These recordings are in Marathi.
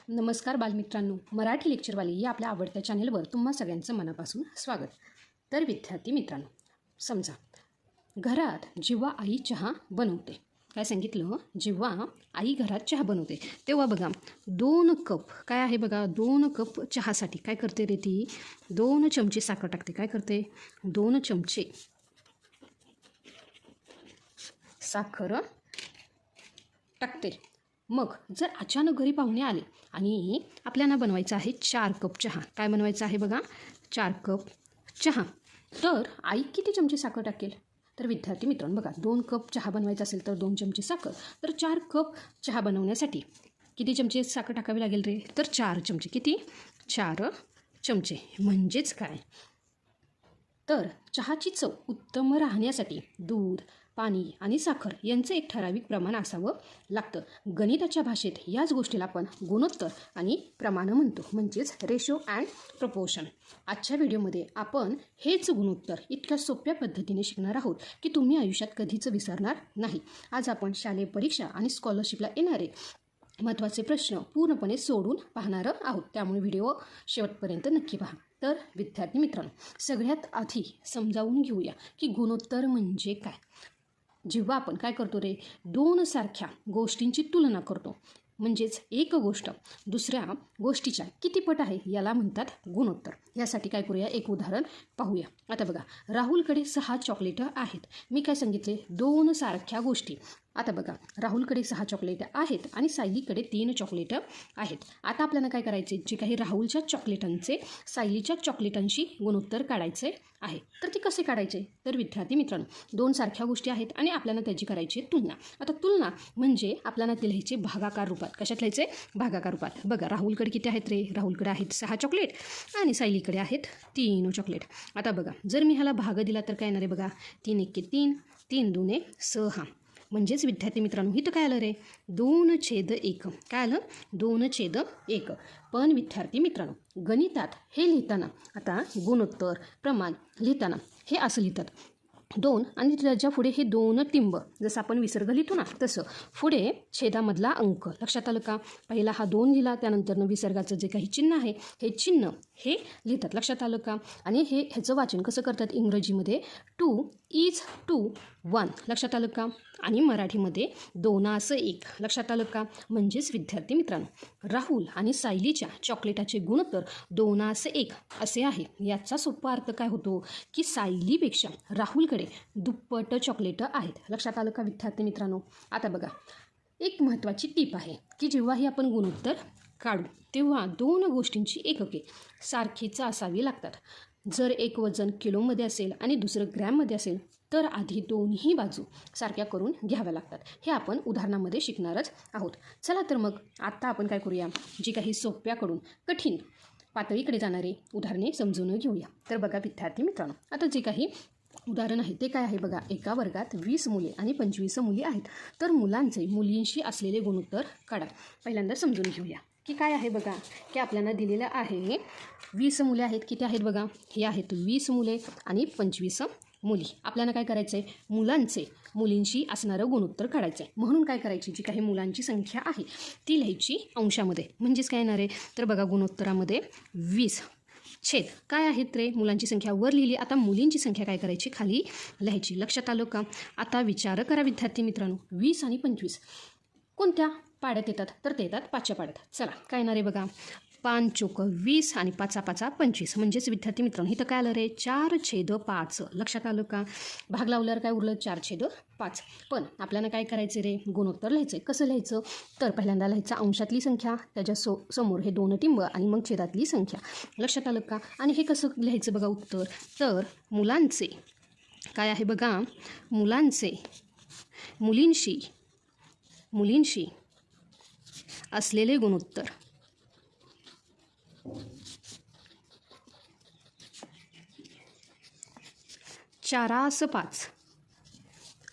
नमस्कार बालमित्रांनो, मराठी लेक्चरवाली या आपल्या आवडत्या चॅनेलवर तुम्हा सगळ्यांचं मनापासून स्वागत. तर विद्यार्थी मित्रांनो, समजा घरात जेव्हा आई चहा बनवते, काय सांगितलं, जेव्हा आई घरात चहा बनवते तेव्हा बघा 2 कप काय आहे बघा, 2 कप चहासाठी काय करते रे ती, 2 चमचे साखर टाकते. काय करते, 2 चमचे साखर टाकते. मग जर अचानक घरी पाहुणे आले आणि आपल्याला बनवायचं आहे 4 कप चहा, काय बनवायचं आहे बघा, 4 कप चहा, तर आई किती चमचे साखर टाकेल? तर विद्यार्थी मित्रांनो बघा, 2 कप चहा बनवायचा असेल तर 2 चमचे साखर, तर 4 कप चहा बनवण्यासाठी किती चमचे साखर टाकावी लागेल रे? तर 4 चमचे. किती? 4 चमचे. म्हणजेच काय, तर चहाची चव उत्तम राहण्यासाठी दूध, पाणी आणि साखर यांचं एक ठराविक प्रमाण असावं लागतं. गणिताच्या भाषेत याच गोष्टीला आपण गुणोत्तर आणि प्रमाण म्हणतो, म्हणजेच रेशो अँड प्रपोर्शन. आजच्या व्हिडिओमध्ये आपण हेच गुणोत्तर इतक्या सोप्या पद्धतीने शिकणार आहोत की तुम्ही आयुष्यात कधीच विसरणार नाही. आज आपण शालेय परीक्षा आणि स्कॉलरशिपला येणारे महत्त्वाचे प्रश्न पूर्णपणे सोडून पाहणार आहोत, त्यामुळे व्हिडिओ शेवटपर्यंत नक्की पहा. तर विद्यार्थी मित्रांनो, सगळ्यात आधी समजावून घेऊया की गुणोत्तर म्हणजे काय. जेव्हा आपण काय करतो रे, 2 सारख्या गोष्टींची तुलना करतो, म्हणजेच एक गोष्ट दुसऱ्या गोष्टीच्या किती पट आहे याला म्हणतात गुणोत्तर. यासाठी काय करूया, एक उदाहरण पाहूया. आता बघा, राहुलकडे 6 चॉकलेटं आहेत. मी काय सांगितले, 2 सारख्या गोष्टी. आता बघा, राहुलकडे 6 चॉकलेटं आहेत आणि सायलीकडे 3 चॉकलेटं आहेत. आता आपल्याला काय करायचे, जे काही राहुलच्या चॉकलेटांचे सायलीच्या चॉकलेटांशी गुणोत्तर काढायचे आहे. तर ते कसे काढायचे? तर विद्यार्थी मित्रांनो, 2 सारख्या गोष्टी आहेत आणि आपल्याला त्याची करायची तुलना. आता तुलना म्हणजे आपल्याला ते लिहायचे भागाकार रूपात. कशात लिहायचे? भागाकार रूपात. बघा, राहुलकडे किती आहेत रे? राहुलकडे आहेत 6 चॉकलेट आणि सायलीकडे आहेत 3 चॉकलेट. आता बघा, जर मी ह्याला भाग दिला तर काय येणार आहे बघा, 3 एके 3, 3 दुने 6. म्हणजेच विद्यार्थी मित्रांनो, इथं काय आलं रे, 2/1. काय आलं? 2/1. पण विद्यार्थी मित्रांनो, गणितात हे लिहिताना, आता गुणोत्तर प्रमाण लिहिताना हे असं लिहितात, 2 आणि त्याच्या पुढे हे 2 टिंब, जसं आपण विसर्ग लिहितो ना तसं, पुढे छेदामधला अंक. लक्षात आलं का? पहिला हा 2 लिहिला, त्यानंतरनं विसर्गाचं जे काही चिन्ह आहे हे चिन्ह हे लिहितात. लक्षात आलं का? आणि ह्याचं वाचन कसं करतात इंग्रजीमध्ये, 2 is to 1. लक्षात आलं का? आणि मराठीमध्ये 2:1. लक्षात आलं का? म्हणजेच विद्यार्थी मित्रांनो, राहुल आणि सायलीच्या चॉकलेटाचे गुणोत्तर 2:1 असे आहे. याचा सोपा अर्थ काय होतो की सायलीपेक्षा राहुलकडे दुप्पट चॉकलेटं आहेत. लक्षात आलं का विद्यार्थी मित्रांनो? आता बघा, एक महत्त्वाची टीप आहे की जेव्हाही आपण गुणोत्तर काढू तेव्हा 2 गोष्टींची एकके सारखीच असावी लागतात. जर एक वजन किलोमध्ये असेल आणि दुसरं ग्रॅममध्ये असेल तर आधी दोन्ही बाजू सारख्या करून घ्याव्या लागतात. हे आपण उदाहरणामध्ये शिकणारच आहोत. चला तर मग आता आपण काय करूया, जी काही सोप्याकडून कठीण पातळीकडे जाणारे उदाहरणे समजून घेऊया. तर बघा विद्यार्थी मित्रांनो, आता जे काही उदाहरण आहे ते काय आहे बघा, एका वर्गात 20 मुले आणि 25 मुली आहेत. तर मुलांचे मुलींशी असलेले गुणोत्तर काढा. पहिल्यांदा समजून घेऊया की काय आहे बघा, की आपल्याला दिलेलं आहे 20 मुले आहेत. किती आहेत बघा, हे आहेत 20 मुले आणि 25 मुली. आपल्याला काय करायचं आहे, मुलांचे मुलींशी असणारं गुणोत्तर काढायचं आहे. म्हणून काय करायची, जी काही मुलांची संख्या आहे ती लिहायची अंशामध्ये. म्हणजेच काय येणार आहे, तर बघा गुणोत्तरामध्ये 20 छेद काय आहेत रे, मुलांची संख्या वर लिहिली. आता मुलींची संख्या काय करायची, खाली लिहायची. लक्षात आलं का? आता विचार करा विद्यार्थी मित्रांनो, 20 आणि 25 कोणत्या पाड्यात येतात? तर ते येतात 5च्या पाड्यात. चला काय येणार आहे बघा, 5 चोक 20 आणि 5 5 25. म्हणजेच विद्यार्थी मित्रांनो, इथं काय आलं रे, 4/5. लक्षात आलं का? भाग लावल्यावर काय उरलं, 4/5. पण आपल्याला काय करायचं रे, गुणोत्तर लिहायचं. कसं लिहायचं, तर पहिल्यांदा लिहायचं अंशातली संख्या, त्याच्या समोर हे 2 टिंब आणि मग छेदातली संख्या. लक्षात आलं का? आणि हे कसं लिहायचं बघा उत्तर, तर मुलांचे काय आहे बघा, मुलांचे मुलींशी असलेले गुणोत्तर चारास 5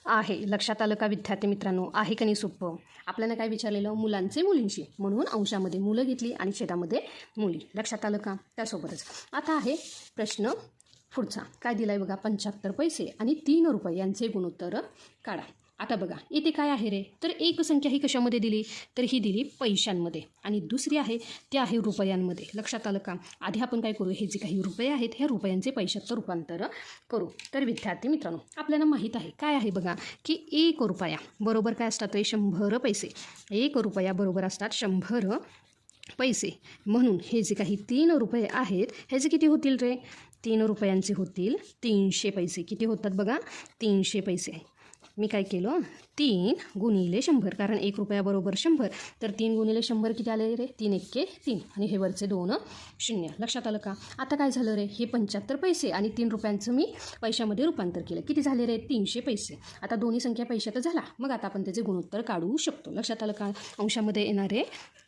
आहे. लक्षात आलं का विद्यार्थी मित्रांनो? आहे का नाही सोपं? आपल्याला काय विचारलेलं, मुलांचे मुलींशी, म्हणून अंशामध्ये मुलं घेतली आणि छेदामध्ये मुली. लक्षात आलं का? त्यासोबतच आता आहे प्रश्न पुढचा. काय दिला आहे बघा, 75 पैसे आणि 3 रुपये यांचे गुणोत्तर काढा. आता बघा इथे काय आहे रे, तर एक संख्या ही कशामध्ये दिली, तर ही दिली पैशांमध्ये आणि दुसरी आहे ते आहे रुपयांमध्ये. लक्षात आलं का? आधी आपण काय करू, हे जे काही रुपये आहेत ह्या रुपयांचे पैशात रूपांतर करू. तर विद्यार्थी मित्रांनो, आपल्याला माहीत आहे काय आहे बघा, की 1 रुपया बरोबर काय असतात रे, 100 पैसे. 1 रुपया बरोबर असतात 100 पैसे. म्हणून हे जे काही 3 रुपये आहेत ह्याचे किती होतील रे, 3 रुपयांचे होतील 300 पैसे. किती होतात बघा, 300 पैसे. मी काय केलं, 3 गुणिले 100, कारण 1 रुपया बरोबर 100, तर 3 गुणिले 100 किती आले रे, 3 एक्के 3 आणि हे वरचे 2 शून्य. लक्षात आलं का? आता काय झालं रे, हे 75 पैसे आणि 3 रुपयांचं मी पैशामध्ये रूपांतर केलं. किती झाले रे, 300 पैसे. आता दोन्ही संख्या पैशात झाला, मग आता आपण त्याचे गुणोत्तर काढू शकतो. लक्षात आलं का? अंशामध्ये येणारे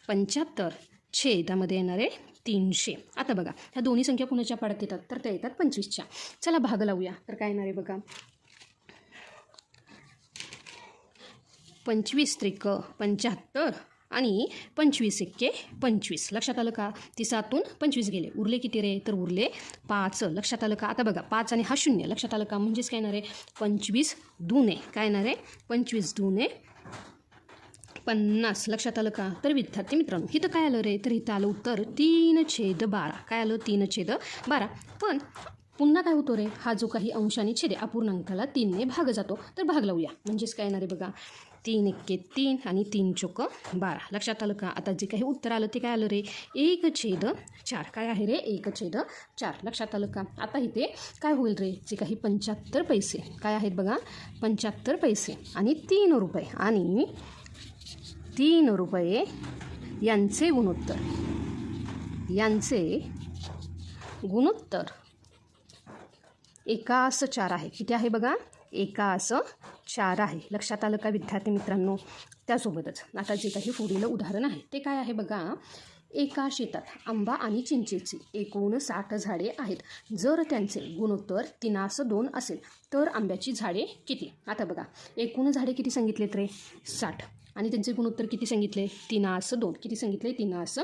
75, छेदामध्ये येणारे 300. आता बघा ह्या दोन्ही संख्या कुणाच्या पाड्यात येतात, तर त्या येतात 25च्या. चला भाग लावूया. तर काय येणार आहे बघा, 25 त्रिक 75 आणि 25 एक्के 25. लक्षात आलं का? 30तून 25 गेले, उरले किती रे, तर उरले 5. लक्षात आलं का? आता बघा 5 आणि हा 0. लक्षात आलं का? म्हणजेच काय येणार आहे, 25 दुने काय येणार आहे, 25 दुने 50. लक्षात आलं का? तर विद्यार्थी मित्रांनो, इथं काय आलं रे, तर इथं आलं उत्तर 3/12. काय आलं, 3/12. पण पुन्हा काय होतो रे, हा जो काही अंश आणि छेद अपूर्णांकाला 3ने भाग जातो. तर भाग लावूया. म्हणजेच काय येणार आहे बघा, 3 एक्के 3 आणि 3 चोक 12. लक्षात आलं का? आता जे काही उत्तर आलं ते काय आलं रे, 1/4. काय आहे रे, 1/4. लक्षात आलं का? आता इथे काय होईल रे, जे काही 75 पैसे काय आहेत बघा, 75 पैसे आणि 3 रुपये आणि 3 रुपये यांचे गुणोत्तर एकास 4 आहे. किती आहे बघा, एकास 4 आहे. लक्षात आलं का विद्यार्थी मित्रांनो? त्यासोबतच आता जे काही पुढील उदाहरण आहे ते काय आहे बघा, एका शेतात आंबा आणि चिंचेची एकूण 60 झाडे आहेत. जर त्यांचे गुणोत्तर 3:2 असेल तर आंब्याची झाडे किती? आता बघा एकूण झाडे किती सांगितलेत रे, 60 आणि त्यांचे गुणोत्तर किती सांगितले, 3:2. किती सांगितले, 3:2.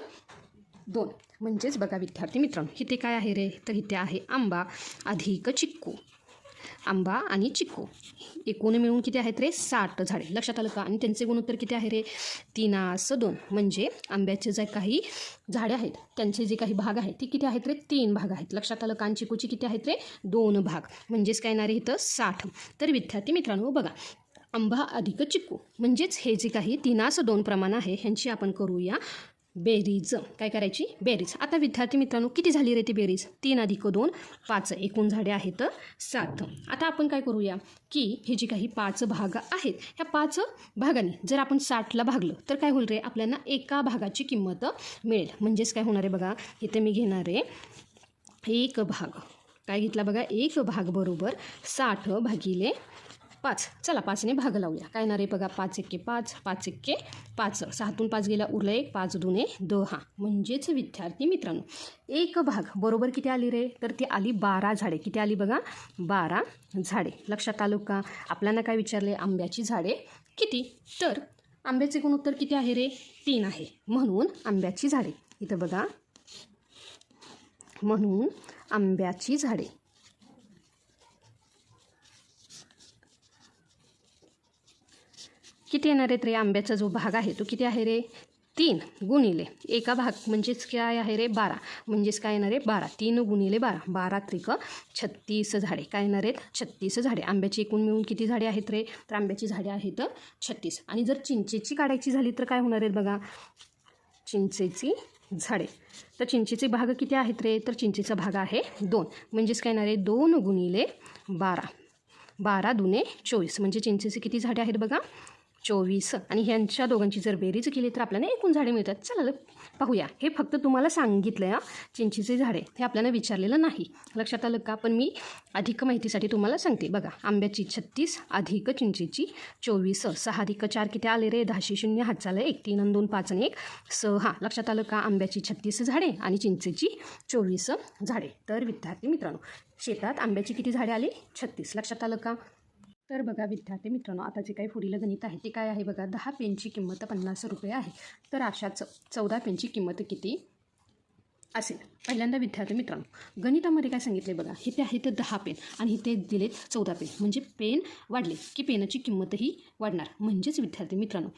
म्हणजेच बघा विद्यार्थी मित्रांनो, इथे काय आहे रे, तर इथे आहे आंबा अधिक चिक्कू. आंबा आणि चिक्कू एकूण मिळून किती आहेत रे, 60 झाडे. लक्षात आलं का? आणि त्यांचे गुणोत्तर किती आहे रे, 3:2. म्हणजे आंब्याचे जे काही झाडे आहेत त्यांचे जे काही भाग आहेत ते किती आहेत रे, 3 भाग आहेत. लक्षात आलं का? आणि चिक्कूचे किती आहेत रे, 2 भाग. म्हणजेच काय येणार आहे इथं, 60. तर विद्यार्थी मित्रांनो बघा, आंबा अधिक चिक्कू म्हणजेच हे जे काही 3:2 प्रमाण आहे ह्यांची आपण करूया बेरीज. काय करायची, बेरीज. आता विद्यार्थी मित्रांनो किती झाली रे ती बेरीज, 3 अधिक 2 5. एकूण झाडे आहेत 7. आता आपण काय करूया, की हे जे काही 5 भाग आहेत ह्या 5 भागांनी जर आपण 60ला भागलं तर काय होईल रे, आपल्याला एका भागाची किंमत मिळेल. म्हणजेच काय होणार आहे बघा, इथे मी घेणार आहे एक भाग. काय घेतला बघा, एक भाग बरोबर 60 भागिले 5. चला 5ने भाग लावूया. काय येणार आहे बघा, 5 एक्के 5, 5 एक्के 5. 6तून 5 गेला, उरला 1, 5 दुने 10. म्हणजेच विद्यार्थी मित्रांनो एक भाग बरोबर किती आली रे, तर ती आली 12 झाडे. किती आली बघा, 12 झाडे. लक्षात आलं का? आपल्याला काय विचारले, आंब्याची झाडे किती, तर आंब्याचे गुणोत्तर किती आहे रे, 3 आहे. म्हणून आंब्याची झाडे इथं बघा, म्हणून आंब्याची झाडे किती येणार आहेत रे, आंब्याचा जो भाग आहे तो किती आहे रे, 3 गुणिले एका भाग म्हणजेच काय आहे रे, 12. म्हणजेच काय येणार आहे, 12. 3 गुणिले 12, 12 त्रिक 36 झाडे. काय येणार आहेत, 36 झाडे. आंब्याची एकूण मिळून किती झाडे आहेत रे, तर आंब्याची झाडे आहेत 36. आणि जर चिंचेची काढायची झाली तर काय होणार आहेत बघा, चिंचेची झाडे. तर चिंचेचे भाग किती आहेत रे, तर चिंचेचा भाग आहे 2. म्हणजेच काय येणार आहे, 2 गुणिले 12, 12 दुने 24. म्हणजे चिंचेचे किती झाडे आहेत बघा, 24. आणि ह्यांच्या दोघांची जर बेरीज केली तर आपल्याला एकूण झाडे मिळतात. चला पाहूया. हे फक्त तुम्हाला सांगितलं आहे, चिंचेचे झाडे हे आपल्याला विचारलेलं नाही. लक्षात आलं का? पण मी अधिक माहितीसाठी तुम्हाला सांगते. बघा आंब्याची 36 अधिक चिंचेची 24. 6 अधिक 4 किती आले रे, 10 0 हात चाललं 1, 3 आणि 2 5 आणि 1 6. लक्षात आलं का? आंब्याची 36 झाडे आणि चिंचेची 24 झाडे. तर विद्यार्थी मित्रांनो शेतात आंब्याची किती झाडे आली, 36. लक्षात आलं का? तर बघा विद्यार्थी मित्रांनो आता जे काही पुढील गणित आहे ते काय आहे बघा, 10 पेनची किंमत 50 रुपये आहे. तर अशाच 14 पेनची किंमत किती असेल. पहिल्यांदा विद्यार्थी मित्रांनो, गणितामध्ये काय सांगितले बघा, इथे आहेत 10 पेन आणि इथे दिलेत 14 पेन. म्हणजे पेन वाढले की पेनाची किंमतही वाढणार. म्हणजेच विद्यार्थी मित्रांनो,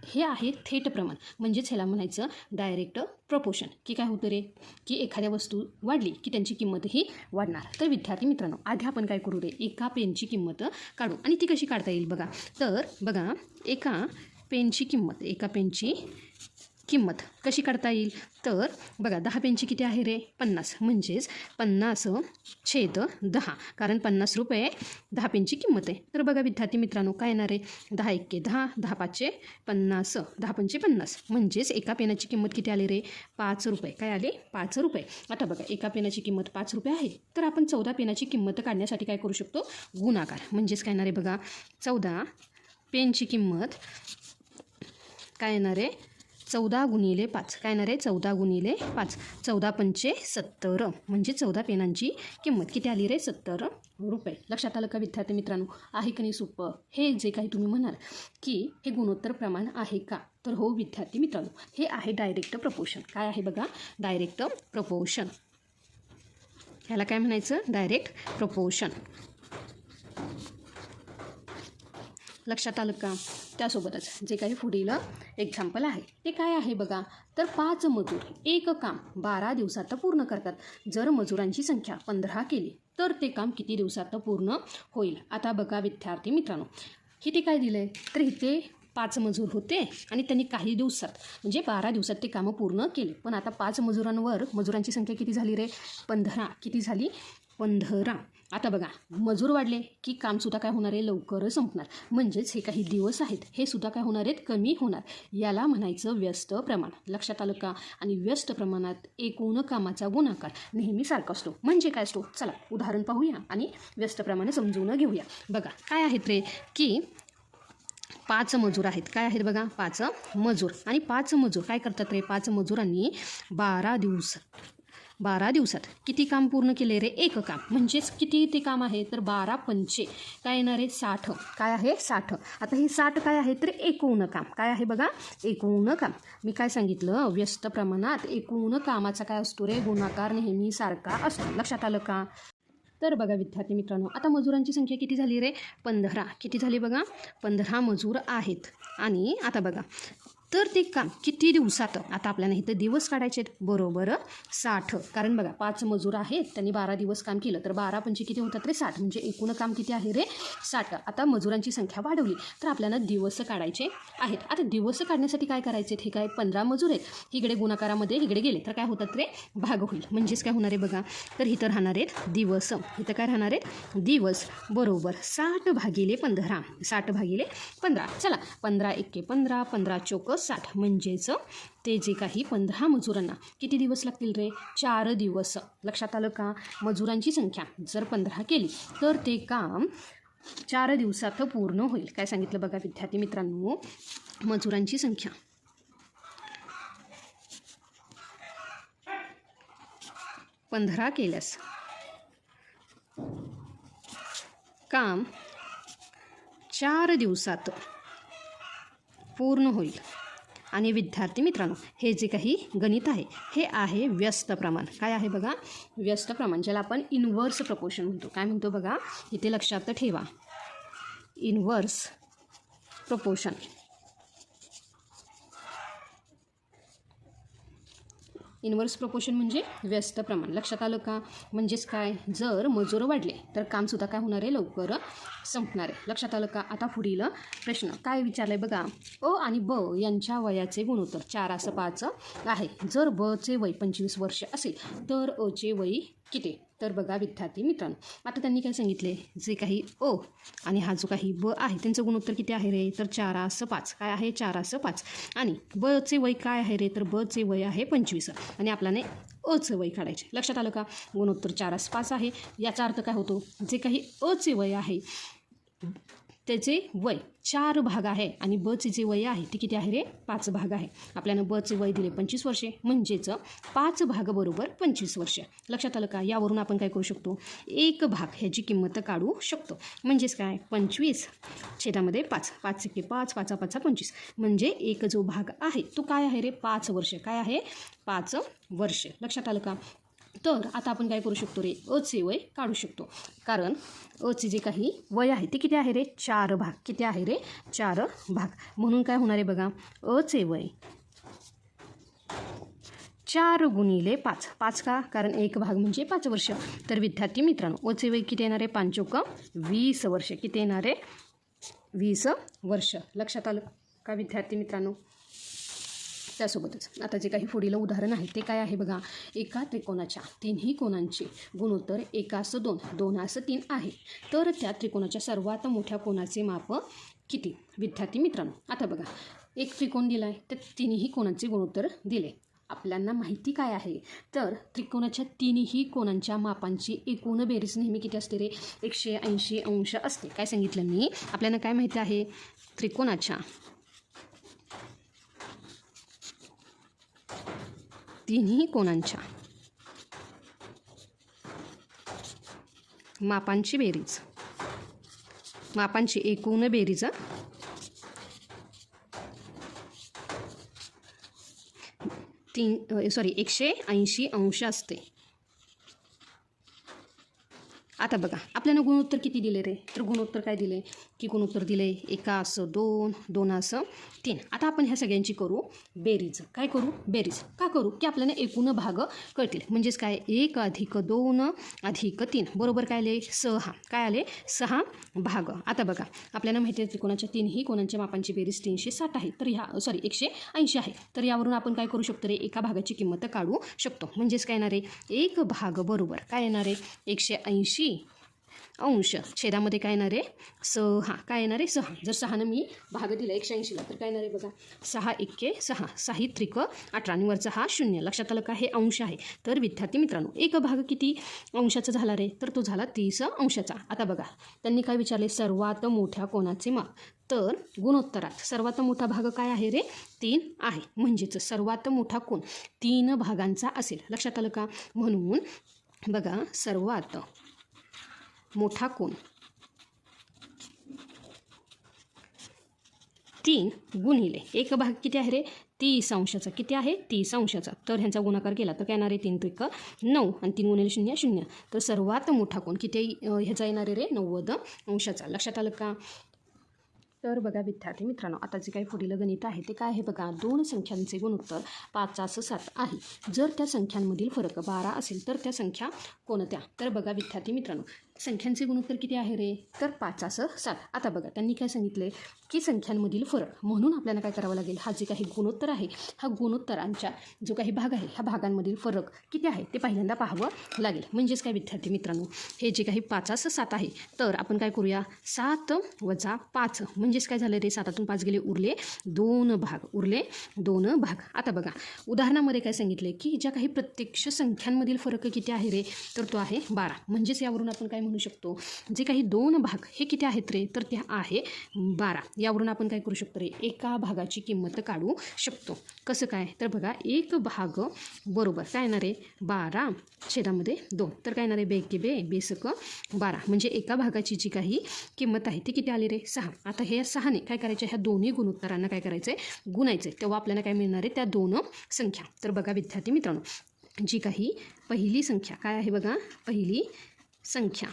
हे आहे थेट प्रमाण. म्हणजेच ह्याला म्हणायचं डायरेक्ट प्रपोर्शन. की काय होतं रे, की एखाद्या वस्तू वाढली की त्यांची किंमतही वाढणार. तर विद्यार्थी मित्रांनो, आधी आपण काय करू रे, एका पेनची किंमत काढू. आणि ती कशी काढता येईल बघा. तर बघा, एका पेनची किंमत कशी काढता येईल. तर बघा, 10 पेनची किती आहे रे, 50. म्हणजेच 50/10. कारण 50 रुपये 10 पेनची किंमत आहे. तर बघा विद्यार्थी मित्रांनो, काय येणार आहे, 10 एके 10, 10 पाचशे 50, 10 पंचे 50. म्हणजेच एका पेनाची किंमत किती आली रे, 5 रुपये. काय आले, 5 रुपये. आता बघा, एका पेनाची किंमत 5 रुपये आहे. तर आपण 14 पेनाची किंमत काढण्यासाठी काय करू शकतो, गुणाकार. म्हणजेच काय येणार आहे बघा, 14 पेनची किंमत काय येणार आहे, 14 गुणिले 5. काय येणार आहे, 14 गुणिले 5. 14 पंचे 70. म्हणजे 14 पेनांची किंमत किती आली रे, 70 रुपये. लक्षात आलं का विद्यार्थी मित्रांनो. आहे की नाही सोपं. हे जे काही तुम्ही म्हणाल की हे गुणोत्तर प्रमाण आहे का, तर हो विद्यार्थी मित्रांनो, हे आहे डायरेक्ट प्रपोर्शन. काय आहे बघा, डायरेक्ट प्रपोर्शन. ह्याला काय म्हणायचं, डायरेक्ट प्रपोर्शन. लक्षात आलं का. त्यासोबतच जे काही पुढील एक्झाम्पल आहे ते काय आहे बघा. तर 5 मजूर एक काम 12 दिवसात पूर्ण करतात. जर मजुरांची संख्या 15 केली तर ते काम किती दिवसात पूर्ण होईल. आता बघा विद्यार्थी मित्रांनो, इथे काय दिलं आहे, तर इथे 5 मजूर होते आणि त्यांनी काही दिवसात म्हणजे 12 दिवसात ते कामं पूर्ण केले. पण आता 5 मजुरांवर मजुरांची संख्या किती झाली रे, 15. किती झाली, 15. आता बघा, मजूर वाढले की कामसुद्धा काय होणार आहे, लवकर संपणार. म्हणजेच हे काही दिवस आहेत हे सुद्धा काय होणार आहेत, कमी होणार. याला म्हणायचं व्यस्त प्रमाण. लक्षात आलं का. आणि व्यस्त प्रमाणात एकूण कामाचा गुणाकार नेहमी सारखा असतो. म्हणजे काय असतो, चला उदाहरण पाहूया आणि व्यस्त प्रमाणे समजून घेऊया. बघा काय आहेत रे, की 5 मजूर आहेत. काय आहेत बघा, 5 मजूर. आणि 5 मजूर काय करतात रे, 5 मजुरांनी 12 दिवसात किती काम पूर्ण केले रे, एक काम. म्हणजेच किती ते काम आहे, तर 12 पंचे काय येणार आहे, 60. काय आहे, 60. आता हे 60 काय आहे, तर एकूण काम. काय आहे बघा, एकूण काम. मी काय सांगितलं, व्यस्त प्रमाणात एकूण कामाचा काय असतो रे, गुणाकार नेहमी सारखा असतो. लक्षात आलं का. तर बघा विद्यार्थी मित्रांनो, आता मजुरांची संख्या किती झाली रे, 15. किती झाली बघा, 15 मजूर आहेत. आणि आता बघा, तर ते काम किती दिवसात, आता आपल्याला इथं दिवस काढायचे आहेत, बरोबर 60. कारण बघा 5 मजूर आहेत, त्यांनी 12 दिवस काम केलं, तर 12 पंचे किती होतात रे, 60. म्हणजे एकूण काम किती आहे रे, 60. आता मजुरांची संख्या वाढवली तर आपल्याला दिवस काढायचे आहेत. आता दिवस काढण्यासाठी काय करायचे, हे काय 15 मजूर आहेत, इकडे गुणाकारामध्ये इकडे गेले तर काय होतात रे, भाग होईल. म्हणजेच काय होणार आहे बघा, तर इथं राहणार आहेत दिवस. इथं काय राहणार आहेत, दिवस. बरोबर 60 भागिले 15. 60 भागिले 15. चला 15 एके 15, 15 चोक 60. म्हणजेच ते जे काही 15 मजुरांना किती दिवस लागतील रे, 4 दिवस. लक्षात आलं का. मजुरांची संख्या जर 15 केली तर ते काम 4 दिवसात पूर्ण होईल. काय सांगितलं बघा विद्यार्थी मित्रांनो, मजुरांची संख्या 15 केल्यास काम 4 दिवसात पूर्ण होईल. आणि विद्यार्थी मित्रांनो, हे जे काही गणित आहे हे आहे व्यस्त प्रमाण. काय आहे बघा, व्यस्त प्रमाण, ज्याला आपण इनव्हर्स प्रपोर्शन म्हणतो. काय म्हणतो बघा, इथे लक्षात ठेवा, इनव्हर्स प्रपोर्शन. इनव्हर्स प्रपोर्शन म्हणजे व्यस्त प्रमाण. लक्षात आलं का. म्हणजेच काय, जर मजूर वाढले तर कामसुद्धा काय होणार आहे, लवकर संपणार आहे. लक्षात आलं का. आता पुढील प्रश्न काय विचारलं आहे बघा, अ आणि ब यांच्या वयाचे गुणोत्तर 4:5 आहे. जर ब चे वय 25 वर्ष असेल तर अ चे वय किती. तर बघा विद्यार्थी मित्रांनो, आता त्यांनी काय सांगितले, जे काही अ आणि हा जो काही ब आहे त्यांचं गुणोत्तर किती आहे रे, तर 4:5. काय आहे, 4:5. आणि ब चे वय काय आहे रे, तर ब चे वय आहे 25. आणि आपल्याने अ चं वय काढायचे. लक्षात आलं का. गुणोत्तर 4:5 आहे. याचा अर्थ काय होतो, जे काही अ चे वय आहे त्याचे वय 4 भाग आहे आणि बचे जे वय आहे ते किती आहे रे 5 भाग आहे. आपल्याला बचे वय दिले 25 वर्षे म्हणजेच 5 भाग बरोबर 25 वर्षे. लक्षात आलं का? यावरून आपण काय करू शकतो, एक भाग ह्याची किंमत काढू शकतो. म्हणजेच काय 25 छेदामध्ये 5, 5 एके 5, 5 5 25 म्हणजे एक जो भाग आहे तो काय आहे रे 5 वर्ष. काय आहे 5 वर्ष. लक्षात आलं का? तर आता आपण काय करू शकतो रे अचे वय काढू शकतो. कारण अचे जे काही वय आहे ते किती आहे रे 4 भाग. किती आहे रे 4 भाग. म्हणून काय होणार आहे बघा, अचे वय 4 गुणिले 5. 5 का? कारण एक भाग म्हणजे 5 वर्ष. तर विद्यार्थी मित्रांनो अचे वय किती येणार आहे 5 चौक 20 वर्ष. किती येणार आहे 20 वर्ष. लक्षात आलं का विद्यार्थी मित्रांनो? त्यासोबतच आता जे काही पुढील उदाहरण आहे ते काय आहे बघा, एका त्रिकोणाच्या तिन्ही कोणांचे गुणोत्तर 1:2, 2:3 आहे. तर त्या त्रिकोणाच्या सर्वात मोठ्या कोणाचे माप किती? विद्यार्थी मित्रांनो आता बघा, एक त्रिकोण दिला आहे तर तिन्ही कोणांचे गुणोत्तर दिले. आपल्याला माहिती काय आहे, तर त्रिकोणाच्या तिन्ही कोणांच्या मापांची एकूण बेरीज नेहमी किती असते रे 180 अंश असते. काय सांगितलं मी? आपल्याला काय माहिती आहे, त्रिकोणाच्या तिन्ही कोणांच्या मापांची बेरीज, मापांची एकूण बेरीज 180 अंश असते. आता बघा आपल्याला गुणोत्तर किती दिले रे, तर गुणोत्तर काय दिले की गुणोत्तर दिले 1:2, 2:3. आता आपण ह्या सगळ्यांची करू बेरीज. काय करू? बेरीज. का करू? की आपल्याला एकूण भाग कळतील. म्हणजेच काय 1 + 2 + 3 बरोबर काय आले 6. काय आले 6 भाग. आता बघा आपल्याला माहिती आहे त्रिकोणाच्या तिन्ही कोणांच्या मापांची बेरीज 360 आहे. तर ह्या 180 आहे. तर यावरून आपण काय करू शकतो रे, एका भागाची किंमत काढू शकतो. म्हणजेच काय येणार आहे एक भाग बरोबर काय येणार आहे 180 अंश छेदामध्ये काय येणार आहे 6. काय येणार आहे 6. जर 6 मी भाग दिला 180ला तर काय येणार आहे बघा 6 एके 6, 6 त्रिक 18 आणि वरचा हा 0. लक्षात आलं का? हे अंश आहे. तर विद्यार्थी मित्रांनो एक भाग किती अंशाचा झाला रे, तर तो झाला 30 अंशाचा. आता बघा त्यांनी काय विचारले, सर्वात मोठ्या कोणाचे माप. तर गुणोत्तरात सर्वात मोठा भाग काय आहे रे 3 आहे. म्हणजेच सर्वात मोठा कोण 3 भागांचा असेल. लक्षात आलं का? म्हणून बघा सर्वात मोठा कोण 3 गुणिले एक भाग किती आहे रे 30 अंशाचा. किती आहे 30 अंशाचा. तर ह्यांचा गुणाकार केला तर काय येणार आहे 3 त्रिक 9 आणि 3 गुणिले 0 0. तर सर्वात मोठा कोण किती ह्याचा येणार आहे रे 90 अंशाचा. लक्षात आलं का? तर बघा विद्यार्थी मित्रांनो आता जे काही पुढील गणित आहे ते काय आहे बघा, दोन संख्यांचे गुणोत्तर 5:7 आहे. जर त्या संख्यांमधील फरक 12 असेल तर त्या संख्या कोणत्या? तर बघा विद्यार्थी मित्रांनो संख्यांचे गुणोत्तर किती आहे रे, तर 5:7. आता बघा त्यांनी काय सांगितले की संख्यांमधील फरक, म्हणून आपल्याला काय करावं लागेल, हा जे काही गुणोत्तर आहे हा गुणोत्तरांच्या जो काही भाग आहे ह्या भागांमधील फरक किती आहे ते पहिल्यांदा पाहावं लागेल. म्हणजेच काय विद्यार्थी मित्रांनो हे जे काही 5:7 आहे तर आपण काय करूया 7 - 5 म्हणजेच काय झालं रे 7तून 5 गेले उरले 2 भाग. उरले 2 भाग. आता बघा उदाहरणामध्ये काय सांगितले की ज्या काही प्रत्यक्ष संख्यांमधील फरक किती आहे रे, तर तो आहे 12. म्हणजेच यावरून आपण काय म्हणू शकतो, जे काही 2 भाग हे किती आहेत रे, तर ते आहे 12. यावरून आपण काय करू शकतो रे, एका भागाची किंमत काढू शकतो. कसं काय, तर बघा एक भाग बरोबर काय येणार आहे 12/2. तर काय येणार आहे 2 × 2 बेसक 12. म्हणजे एका भागाची जी काही किंमत आहे ती किती आली रे 6. आता हे 6ने काय करायचं, ह्या दोन्ही गुणोत्तरांना काय करायचं आहे गुणायचं आहे. तेव्हा आपल्याला काय मिळणार आहे त्या 2 संख्या. तर बघा विद्यार्थी मित्रांनो जी काही पहिली संख्या काय आहे बघा, पहिली संख्या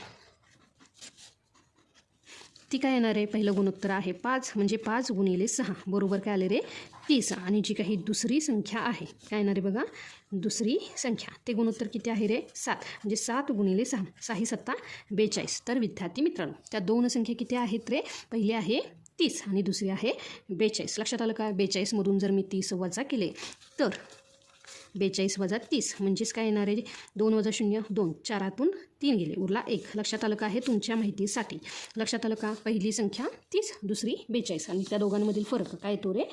ती काय येणार आहे, पहिलं गुणोत्तर आहे 5 म्हणजे 5 × 6 बरोबर काय आले रे 30. आणि जी काही दुसरी संख्या आहे काय येणार आहे बघा, दुसरी संख्या ते गुणोत्तर किती आहे रे 7 म्हणजे 7 × 6, 6 7 42. तर विद्यार्थी मित्रांनो त्या 2 संख्या किती आहेत रे, पहिली आहे 30 आणि दुसरी आहे 42. लक्षात आलं का? 42मधून जर मी 30 वजा केले तर 42 - 30 म्हणजेच काय येणार आहे 2 - 0 2, 4तून 3 गेले उरला 1. लक्षात आलं का? हे तुमच्या माहितीसाठी. लक्षात आलं का? पहिली संख्या 30 दुसरी 42 आणि त्या दोघांमधील फरक काय येतो रे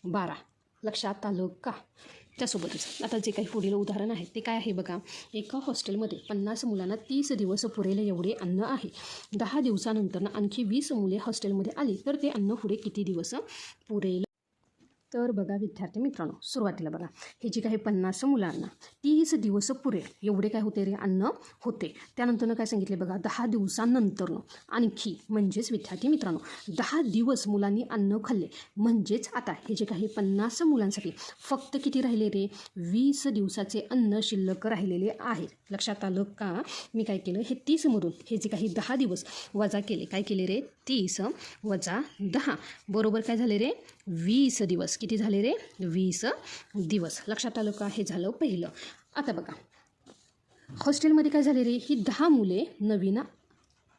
12. लक्षात आलं का? त्यासोबतच आता जे काही पुढील उदाहरण आहे ते काय आहे बघा. एका हॉस्टेलमध्ये 50 मुलांना 30 दिवस पुरेल एवढे अन्न आहे. 10 दिवसानंतर आणखी 20 मुले हॉस्टेलमध्ये आली तर ते अन्न पुढे किती दिवस पुरेल. तर बघा विद्यार्थी मित्रांनो, सुरुवातीला बघा हे जे काही 50 मुलांना 30 दिवस पुरेल एवढे काय होते रे अन्न होते. त्यानंतरनं काय सांगितले बघा 10 दिवसांनंतरनं आणखी, म्हणजेच विद्यार्थी मित्रांनो 10 दिवस मुलांनी अन्न खाल्ले, म्हणजेच आता हे जे काही 50 मुलांसाठी फक्त किती राहिले रे 20 दिवसाचे अन्न शिल्लक राहिलेले आहे. लक्षात आलं का. मी काय केलं हे 30 मधून हे जे काही 10 दिवस वजा केले. काय केले रे 30 वजा 10 बरोबर काय झाले रे 20 दिवस. किती झाले रे 20 दिवस. लक्षात आलं का. हे झालं पहिलं. आता बघा हॉस्टेलमध्ये काय झाले रे ही 10 मुले नवीन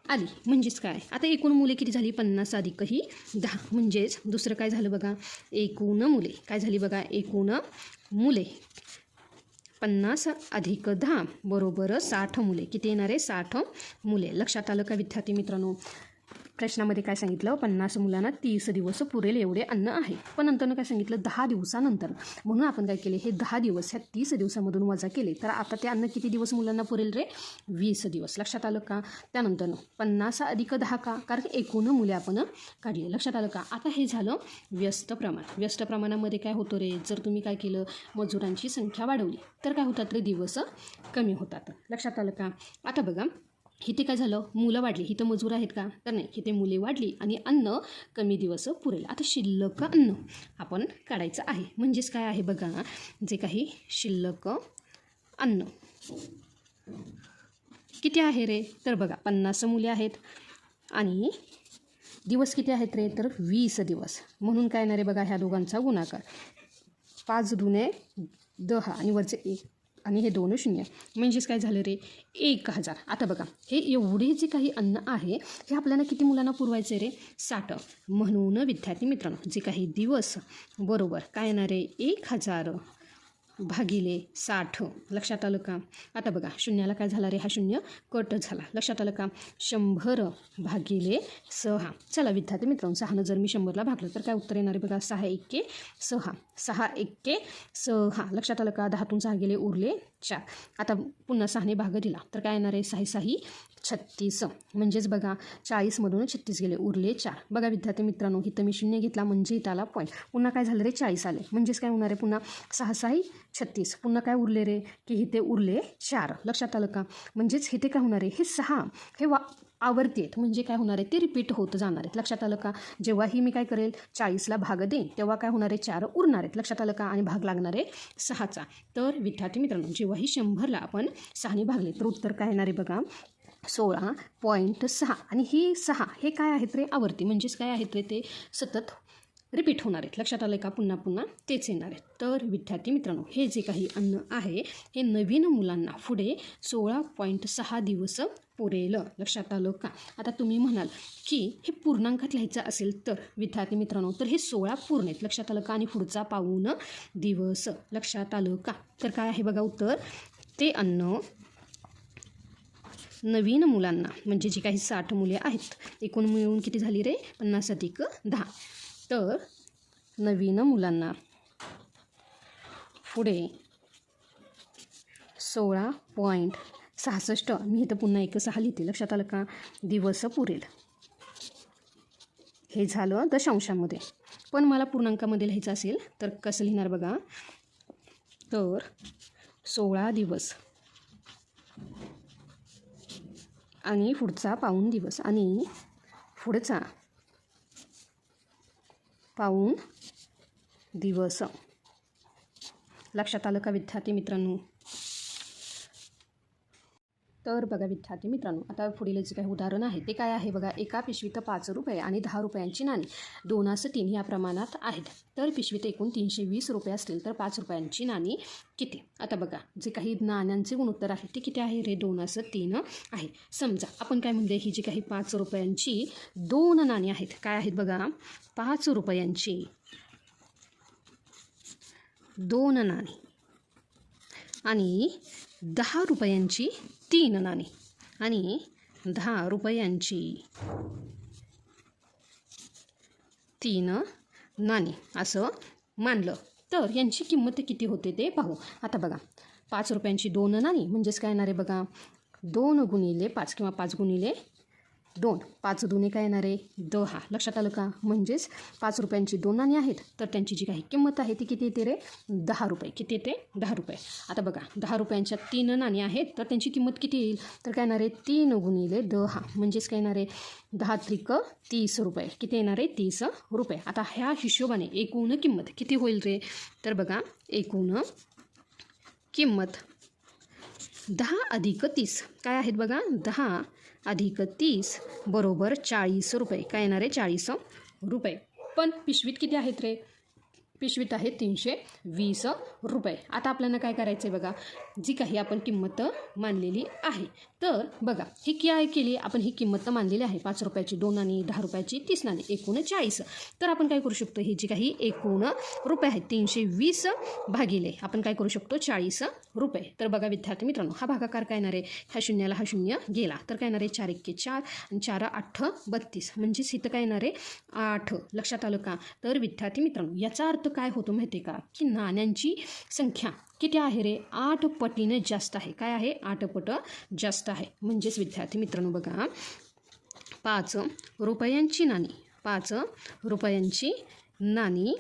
आली, म्हणजेच काय आता एकूण मुले किती झाली 50 अधिक ही 10, म्हणजेच दुसरं काय झालं बघा एकूण मुले काय झाली बघा एकूण मुले 50 अधिक 10 बरोबर 60 मुले. किती येणार आहे 60 मुले. लक्षात आलं का विद्यार्थी मित्रांनो. प्रश्नामध्ये काय सांगितलं 50 मुलांना 30 दिवस पुरेल एवढे अन्न आहे, पण नंतरनं काय सांगितलं 10 दिवसानंतर. म्हणून आपण काय केले हे 10 दिवस ह्या 30 दिवसामधून वजा केले तर आता ते अन्न किती दिवस मुलांना पुरेल रे 20 दिवस. लक्षात आलं का. त्यानंतर 50 अधिक 10 का, कारण एकूण मुले आपण काढले. लक्षात आलं का. आता हे झालं व्यस्त प्रमाण. व्यस्त प्रमाणामध्ये काय होतं रे जर तुम्ही काय केलं मजुरांची संख्या वाढवली तर काय होतात रे दिवस कमी होतात. लक्षात आलं का. आता बघा इथे काय झालं मुलं वाढली. इथं मजूर आहेत का तर नाही, इथे मुले वाढली आणि अन्न कमी दिवस पुरेल. आता शिल्लक अन्न आपण काढायचं आहे, म्हणजेच काय आहे बघा जे काही शिल्लक अन्न किती आहे रे तर बघा 50 मुले आहेत आणि दिवस किती आहेत रे तर 20 दिवस. म्हणून काय येणार आहे बघा ह्या दोघांचा गुणाकार 5 दुने 10 आणि वरचे 1 आणि हे 2 शून्य, म्हणजेच काय झालं रे 1000. आता बघा हे एवढे जे काही अन्न आहे हे आपल्याला किती मुलांना पुरवायचे रे 60. म्हणून विद्यार्थी मित्रांनो जे काही दिवस बरोबर काय येणार आहे 1000 भागिले 60. लक्षात आलं का. आता बघा शून्याला काय झाला रे हा शून्य कट झाला. लक्षात आलं का. 100 भागिले 6. चला विद्यार्थी मित्रांनो 6 जर मी 100ला भागलं तर काय उत्तर येणार आहे बघा 6 एके 6. 6 एके 6. लक्षात आलं का. 10तून 6 गेले उरले 4. आता पुन्हा 6ने भाग दिला तर काय येणार आहे 6 6 36. म्हणजेच बघा 40मधून 36 गेले उरले 4. बघा विद्यार्थी मित्रांनो इथं मी शून्य घेतला म्हणजे इथं आला पॉईंट. पुन्हा काय झालं रे 40 आले, म्हणजेच काय होणार आहे पुन्हा 6 6 36. पुन्हा काय उरले रे की इथे उरले 4. लक्षात आलं का. म्हणजेच इथे काय होणार आहे हे 6 हे आवर्ती आहेत, म्हणजे काय होणार आहे ते रिपीट होत जाणार आहेत. लक्षात आलं का. जेव्हाही मी काय करेल 40ला भाग देईन तेव्हा काय होणार आहे 4 उरणार आहेत. लक्षात आलं का. आणि भाग लागणार आहे 6चा. तर विद्यार्थी मित्रांनो जेव्हाही 100ला आपण 6ने भागले तर उत्तर काय येणार आहे बघा 16.6. आणि ही 6 हे काय आहेत रे आवर्ती, म्हणजेच काय आहेत रे ते सतत रिपीट होणार आहेत. लक्षात आलं का. पुन्हा पुन्हा तेच येणार आहेत. तर विद्यार्थी मित्रांनो हे जे काही अन्न आहे हे नवीन मुलांना पुढे 16.6 दिवस पुरेल. लक्षात आलं का. आता तुम्ही म्हणाल की हे पूर्णांकात लिहायचं असेल तर विद्यार्थी मित्रांनो तर हे 16 पूर्ण आहेत. लक्षात आलं का. आणि पुढचा पाऊण दिवस. लक्षात आलं का. तर काय आहे बघा उत्तर ते अन्न नवीन मुलांना म्हणजे जी काही 60 मुले आहेत एकूण मिळून किती झाली रे 50 अधिक 10. तर नवीन मुलांना पुढे 16.66 मी इथं पुन्हा 1 लिहिते. लक्षात आलं का दिवस पुरेल. हे झालं दशांशामध्ये, पण मला पूर्णांकामध्ये लिहायचं असेल तर कसं लिहिणार बघा तर 16 दिवस आणि पुढचा पाऊण दिवस आणि पुढचा पाऊण दिवस. लक्षात आलं का विद्यार्थी मित्रांनो. तर बघा विद्यार्थी मित्रांनो आता पुढील जे काही उदाहरण आहे ते काय आहे बघा. एका पिशवीत 5 रुपये आणि 10 रुपयांची नाणी 2:3 या प्रमाणात आहेत. तर पिशवीत एकूण 320 रुपये असतील तर 5 रुपयांची नाणी किती. आता बघा जे काही नाण्यांचे गुणोत्तर आहे ते किती आहे रे 2:3 आहे. समजा आपण काय म्हणले ही जी काही 5 रुपयांची 2 नाणी आहेत काय आहेत बघा 5 रुपयांची 2 नाणी आणि 10 रुपयांची 3 नाणी आणि 10 रुपयांची 3 नाणी असं मानलं तर यांची किंमत किती होते ते पाहू. आता बघा 5 रुपयांची 2 नाणी म्हणजेच काय येणार आहे बघा 2 गुणिले 5 किंवा 5 गुणिले 2. 5 दुने काय येणार आहे 10. लक्षात आलं का. म्हणजेच 5 रुपयांची 2 नाणी आहेत तर त्यांची जी काही किंमत आहे ती किती येते रे 10 रुपये. किती येते 10 रुपये. आता बघा 10 रुपयांच्या 3 नाणी आहेत तर त्यांची किंमत किती येईल तर काय येणार आहे 3 गुणिले 10 म्हणजेच काय येणार आहे 10 त्रिक 30 रुपये. किती येणार आहे 30 रुपये. आता ह्या हिशोबाने एकूण किंमत किती होईल रे तर बघा एकूण किंमत 10 अधिक 30 काय आहेत बघा 10 अधिक 30 बरोबर 40 रुपये. काय येणार आहे 40 रुपये. पण पिशवीत किती आहेत रे पिशवीत आहे 320 रुपये. आता आपल्याला काय करायचं आहे बघा जी काही आपण किंमत मानलेली आहे तर बघा ही काय केली आपण ही किंमत मानलेली आहे 5 रुपयाची 2 नाणी 10 रुपयाची 30 नाणी एकूण 40. तर आपण काय करू शकतो ही जी काही एकूण रुपये आहेत 320 भागिले आपण काय करू शकतो 40 रुपये. तर बघा विद्यार्थी मित्रांनो हा भागाकार काय येणार आहे ह्या शून्याला हा शून्य गेला तर काय येणार आहे 4 1 4 आणि 4 8 32 म्हणजेच इथं काय येणार आहे 8. लक्षात आलं का. तर विद्यार्थी मित्रांनो याचा अर्थ काय होतो माहिती आहे का की नाण्यांची संख्या किती आहे रे 8 पटीने जास्त आहे. काय आहे 8 पट जास्त आहे. म्हणजेच विद्यार्थी मित्रांनो बघा 5 रुपयांची नाणी 5 रुपयांची नाणी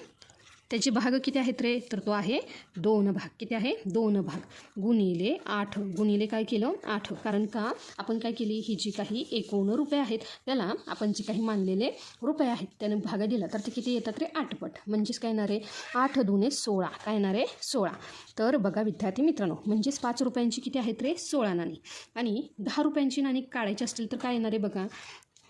त्याचे भाग किती आहेत रे तर तो आहे 2 भाग. किती आहे 2 भाग गुणिले 8 गुणिले काय केलं 8 कारण का आपण काय केली ही जी काही एकूण रुपये आहेत त्याला आपण जे काही मानलेले रुपये आहेत त्याने भाग दिला तर ते किती येतात रे 8 पट. म्हणजेच काय येणार आहे 8 दुने 16 काय येणार आहे 16. तर बघा विद्यार्थी मित्रांनो म्हणजेच 5 रुपयांची किती आहेत रे 16 नाणी आणि 10 रुपयांची नाणी काढायची असतील तर काय येणार आहे बघा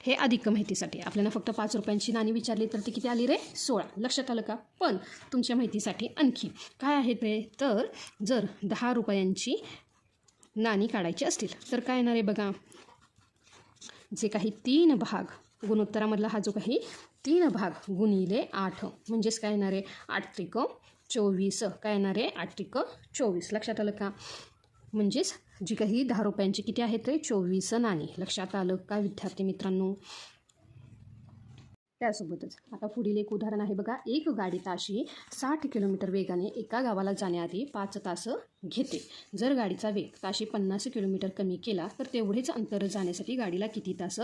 हे अधिक माहितीसाठी आपल्याला फक्त 5 रुपयांची नाणी विचारली तर ती किती आली रे 16. लक्षात आलं का. पण तुमच्या माहितीसाठी आणखी काय आहे ते तर जर 10 रुपयांची नाणी काढायची असतील तर काय येणार आहे बघा जे काही 3 भाग गुणोत्तरामधला हा जो काही 3 भाग गुणिले 8 म्हणजेच काय येणार आहे 8 त्रिक 24 काय येणार आहे 8 त्रिक 24. लक्षात आलं का. म्हणजेच जी काही 10 रुपयांची किती आहेत रे 24 नाणी. लक्षात आलं का विद्यार्थी मित्रांनो. त्यासोबतच आता पुढील एक उदाहरण आहे बघा एक गाडी ताशी 60 किलोमीटर वेगाने एका गावाला जाण्याआधी 5 तास घेते. जर गाडीचा वेग ताशी 50 किलोमीटर कमी केला तर तेवढेच अंतर जाण्यासाठी गाडीला किती तास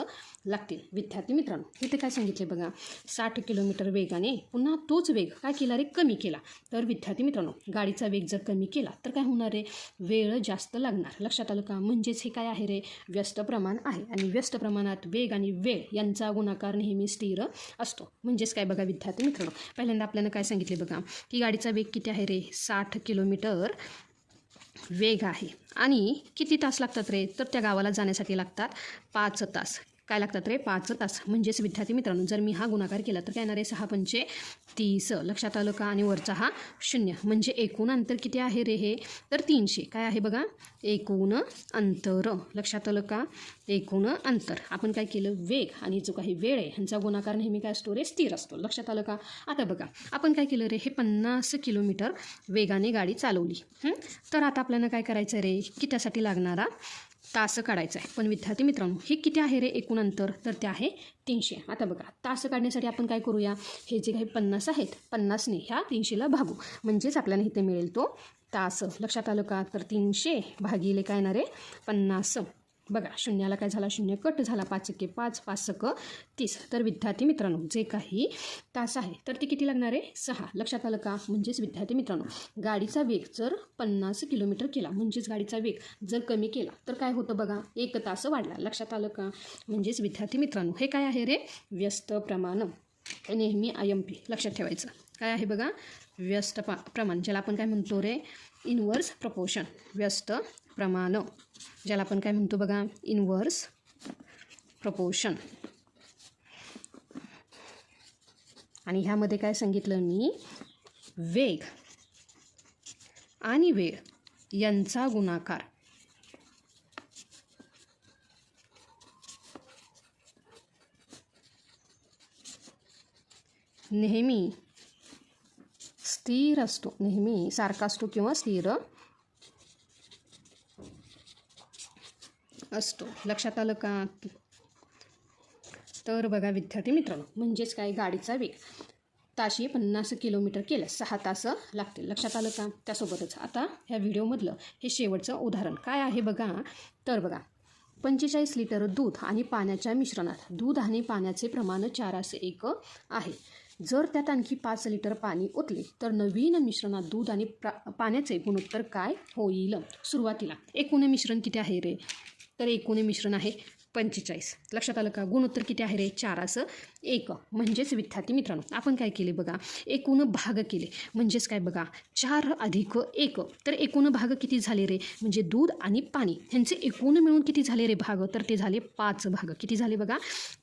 लागतील. विद्यार्थी मित्रांनो इथे काय सांगितले बघा 60 किलोमीटर वेगाने पुन्हा तोच वेग काय केला रे कमी केला. तर विद्यार्थी मित्रांनो गाडीचा वेग जर कमी केला तर काय होणार रे वेळ जास्त लागणार. लक्षात आलं का. म्हणजेच हे काय आहे रे व्यस्त प्रमाण आहे आणि व्यस्त प्रमाणात वेग आणि वेळ यांचा गुणाकार नेहमी स्थिर असतो. म्हणजेच काय बघा विद्यार्थी मित्रांनो पहिल्यांदा आपल्याला काय सांगितले बघा की गाडीचा वेग किती आहे रे 60 किलोमीटर वेग आहे आणि किती तास लागतात रे तर त्या गावाला जाण्यासाठी लागतात 5 तास. काय लागतात रे 5 तास. म्हणजेच विद्यार्थी मित्रांनो जर मी हा गुणाकार केला तर काय येणार आहे 6 पंचे 30. लक्षात आलं का. आणि वरचा हा 0 म्हणजे एकूण अंतर किती आहे रे हे तर 300. काय आहे बघा एकूण अंतर. लक्षात आलं का. एकूण अंतर आपण काय केलं वेग आणि जो काही वेळ आहे ह्यांचा गुणाकार नेहमी काय असतो रे स्थिर असतो. लक्षात आलं का. आता बघा आपण काय केलं रे हे 50 किलोमीटर वेगाने गाडी चालवली. तर आता आपल्याला काय करायचं रे की त्यासाठी लागणारा तास काढायचा आहे. पण विद्यार्थी मित्रांनो हे किती आहे रे एकूण अंतर तर ते आहे 300. आता बघा तास काढण्यासाठी आपण काय करूया हे जे काही 50 आहेत 50ने ह्या 300ला भागू म्हणजेच आपल्याला इथे मिळेल तो तास. लक्षात आलं का. तर 300 भागिले काय येणार आहे 50. बघा शून्याला काय झाला 0 कट झाला 5 एके 5 5 सक 30. तर विद्यार्थी मित्रांनो जे काही तास आहे तर ते किती लागणार आहे 6. लक्षात आलं का. म्हणजेच विद्यार्थी मित्रांनो गाडीचा वेग जर 50 किलोमीटर केला म्हणजेच गाडीचा वेग जर कमी केला तर काय होतं बघा 1 तास वाढला. लक्षात आलं का. म्हणजेच विद्यार्थी मित्रांनो हे काय आहे रे व्यस्त प्रमाण. नेहमी IMP लक्षात ठेवायचं. काय आहे बघा व्यस्त प्रमाण ज्याला आपण काय म्हणतो रे इनवर्स प्रपोर्शन. व्यस्त प्रमाण ज्याला आपण काय म्हणतो बघा इनवर्स प्रपोर्शन. आणि ह्यामध्ये काय सांगितलं मी वेग आणि वेळ यांचा गुणाकार नेहमी स्थिर असतो. नेहमी सारखा असतो किंवा स्थिर असतो. लक्षात आलं का. तर बघा विद्यार्थी मित्रांनो म्हणजेच काय गाडीचा वेग ताशी 50 किलोमीटर केलं 6 तास लागतील. लक्षात आलं का? त्यासोबतच आता ह्या व्हिडिओमधलं हे शेवटचं उदाहरण काय आहे बघा. तर बघा 45 लिटर दूध आणि पाण्याच्या मिश्रणात दूध आणि पाण्याचे प्रमाण 4:1 आहे. जर त्यात आणखी 5 लिटर पाणी ओतले तर नवीन मिश्रणात दूध आणि पाण्याचे गुणोत्तर काय होईल? सुरुवातीला एकूण मिश्रण किती आहे रे? तर एकूण मिश्रण आहे 45. लक्षात आलं का? गुणोत्तर किती आहे रे? 4:1. म्हणजेच विद्यार्थी मित्रांनो आपण काय केले बघा, एकूण भाग केले. म्हणजेच काय बघा 4+1. तर एकूण भाग किती झाले रे? म्हणजे दूध आणि पाणी ह्यांचे एकूण मिळून किती झाले रे भाग? तर ते झाले 5 भाग. किती झाले बघा?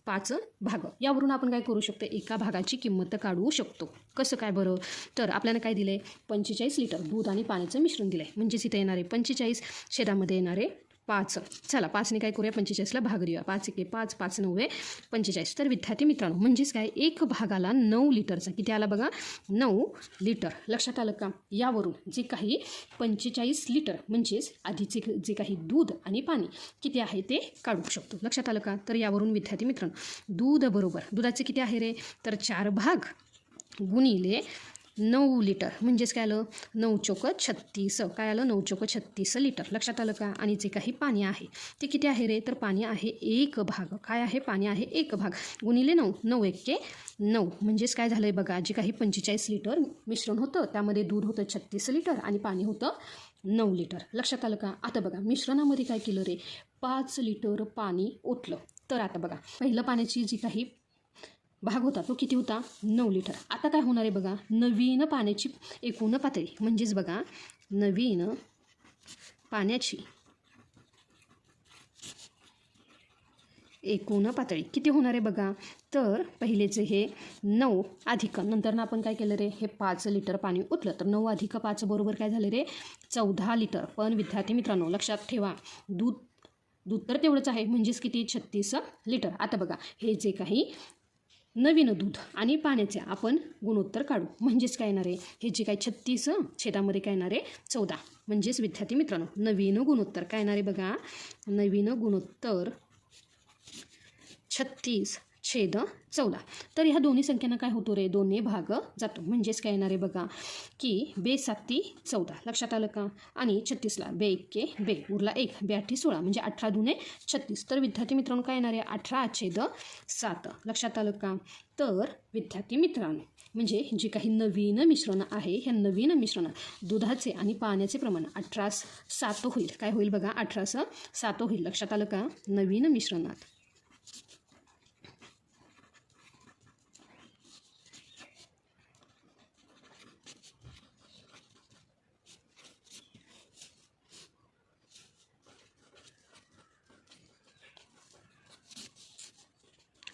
5 भाग. यावरून आपण काय करू शकतो? एका भागाची किंमत काढू शकतो. कसं काय बरं? तर आपल्याला काय दिलं आहे? 45 लिटर दूध आणि पाण्याचं मिश्रण दिलं आहे. म्हणजेच इथे येणारे 45 छेदामध्ये येणारे 5. चला 5ने काय करूया? 45ला भाग देऊया. 5 1 5 5 9 45. तर विद्यार्थी मित्रांनो म्हणजेच काय एक भागाला 9 लिटरचा किती आला बघा? 9 लिटर. लक्षात आलं का? यावरून जे काही 45 लिटर म्हणजेच आधीचे जे काही दूध आणि पाणी किती आहे ते काढू शकतो. लक्षात आलं का? तर यावरून विद्यार्थी मित्रांनो दूध बरोबर दुधाचे किती आहे रे? तर 4 भाग गुणिले 9 लिटर म्हणजेच काय आलं? 9 चोक 36. काय आलं? 9 चोक 36 लिटर. लक्षात आलं का? आणि जे काही पाणी आहे ते किती आहे रे? तर पाणी आहे 1 भाग. काय आहे? पाणी आहे 1 भाग गुणिले 9. 9 1 9 म्हणजेच काय झालं आहे बघा, जे काही 45 लिटर मिश्रण होतं त्यामध्ये दूध होतं 36 लिटर आणि पाणी होतं 9 लिटर. लक्षात आलं का? आता बघा मिश्रणामध्ये काय केलं रे? 5 लिटर पाणी ओतलं. तर आता बघा पहिलं पाण्याची जी काही भाग होता तो किती होता? 9 लिटर. आता काय होणार आहे बघा, नवीन पाण्याची एकूण पातळी म्हणजेच बघा नवीन पाण्याची एकूण पातळी किती होणार आहे बघा. तर पहिलेचे हे 9 अधिक नंतर ना आपण काय केलं रे? हे 5 लिटर पाणी ओतलं. तर 9 अधिक 5 बरोबर काय झालं रे? 14 लिटर. पण विद्यार्थी मित्रांनो लक्षात ठेवा दूध तर तेवढंच आहे म्हणजेच किती? 36 लिटर. आता बघा हे जे काही नवीन दूध आणि पाण्याचे आपण गुणोत्तर काढू. म्हणजेच काय येणार आहे? हे जे काही 36 छेदामध्ये काय येणार आहे? 14. म्हणजेच विद्यार्थी मित्रांनो नवीन गुणोत्तर काय येणार आहे बघा? नवीन गुणोत्तर 36/14. तर ह्या दोन्ही संख्यांना काय होतो रे? 2ने भाग जातो. म्हणजेच काय येणार आहे बघा की 2 7 14. लक्षात आलं का? आणि 36ला 2 1 2 उरला 1 2 8 16 म्हणजे 18 2 36. तर विद्यार्थी मित्रांनो काय येणार आहे? 18/7. लक्षात आलं का? तर विद्यार्थी मित्रांनो म्हणजे जे काही नवीन मिश्रण आहे ह्या नवीन मिश्रणात दुधाचे आणि पाण्याचे प्रमाण 18/7 होईल. काय होईल बघा? 18/7 होईल. लक्षात आलं का? नवीन मिश्रणात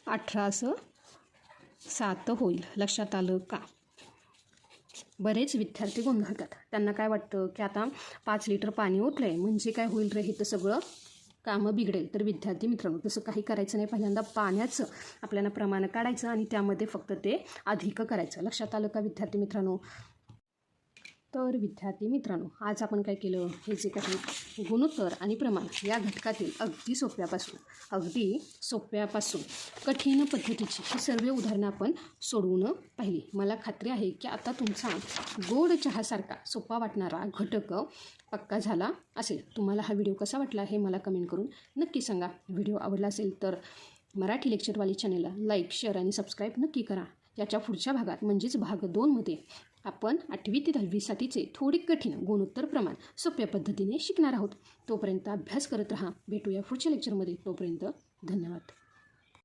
18/7 होईल. लक्षात आलं का? बरेच विद्यार्थी गोंधळतात. त्यांना काय वाटतं की आता 5 लिटर पाणी ओतलं आहे म्हणजे काय होईल रे? हे तर सगळं कामं बिघडेल. तर विद्यार्थी मित्रांनो तसं काही करायचं नाही. पहिल्यांदा पाण्याचं आपल्याला प्रमाण काढायचं आणि त्यामध्ये फक्त ते अधिक करायचं. लक्षात आलं का विद्यार्थी मित्रांनो? तर विद्यार्थी मित्रांनो आज आपण काय केलं? हे जे काही गुणोत्तर आणि प्रमाण या घटकातील अगदी सोप्यापासून कठीण पद्धतीची ही सर्व उदाहरणं आपण सोडवून पाहिली. मला खात्री आहे की आता तुमचा गोड चहासारखा सोपा वाटणारा घटक पक्का झाला असेल. तुम्हाला हा व्हिडिओ कसा वाटला हे मला कमेंट करून नक्की सांगा. व्हिडिओ आवडला असेल तर मराठी लेक्चरवाली चॅनलला लाईक शेअर आणि सबस्क्राईब नक्की करा. याच्या पुढच्या भागात म्हणजेच भाग 2मध्ये आपण 8वी ते 10वीसाठीचे थोडे कठीण गुणोत्तर प्रमाण सोप्या पद्धतीने शिकणार आहोत. तोपर्यंत अभ्यास करत राहा. भेटूया पुढच्या लेक्चरमध्ये. तोपर्यंत धन्यवाद.